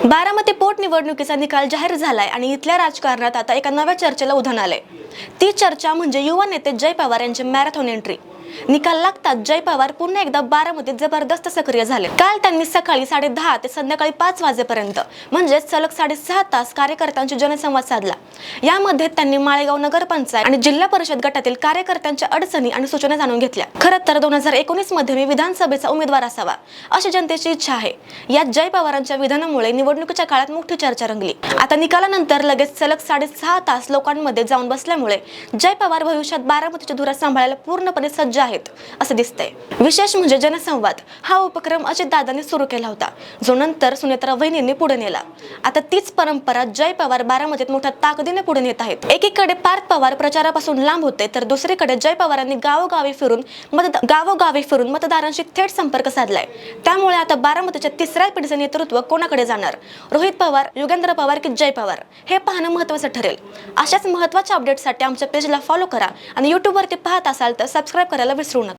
बारामती पोटनिवडणुकीचा निकाल जाहीर झालाय आणि इथल्या राजकारणात आता एका नव्या चर्चेला उधाण आलंय। ती चर्चा म्हणजे युवा नेते जय पवार यांची मॅरेथॉन एंट्री। निकाल लागतात जय पवार पुन्हा एकदा बारामतीत जबरदस्त सक्रिय झाले। काल त्यांनी सकाळी 10:30 ते संध्याकाळी 5 वाजेपर्यंत म्हणजे सलग 6.5 तास कार्यकर्त्यांशी जनसंवाद साधला। यामध्ये त्यांनी माळेगाव नगरपंचायत आणि जिल्हा परिषद गटातील कार्यकर्त्यांच्या अडचणी आणि सूचना जाणून घेतल्या। खरं तर 2019 मध्ये मी विधानसभेचा उमेदवार असावा अशी जनतेची इच्छा आहे। यात जय पवारांच्या विधानामुळे निवडणुकीच्या काळात मोठी चर्चा रंगली। आता निकालानंतर लगेच सलग 6.5 तास लोकांमध्ये जाऊन बसल्यामुळे जय पवार भविष्यात बारामतीची धुरा सांभाळायला पूर्णपणे सज्ज आहेत असे दिसतंय। विशेष म्हणजे जनसंवाद हा उपक्रम अजितदादांनी सुरू केला होता, जो नंतर सुनेत्रा वहिनींनी पुढे नेला। आता तीच परंपरा जय पवार बारामतीत मोठ्या ताकदीने पुढे नेत आहेत। एकीकडे पार्थ पवार प्रचारापासून लांब होते, तर दुसरीकडे जय पवारांनी गावोगावी फिरून मतदारांशी थेट संपर्क साधलाय। त्यामुळे आता बारामतीच्या तिसऱ्या पिढीचे नेतृत्व कोणाकडे जाणार, रोहित पवार, युगेंद्र पवार की जय पवार, हे पाहणं महत्त्वाचं ठरेल। अशाच महत्त्वाच्या अपडेट्ससाठी आमच्या पेजला फॉलो करा आणि YouTube वरती पाहत असाल तर सबस्क्राइब करायला विसरू नका।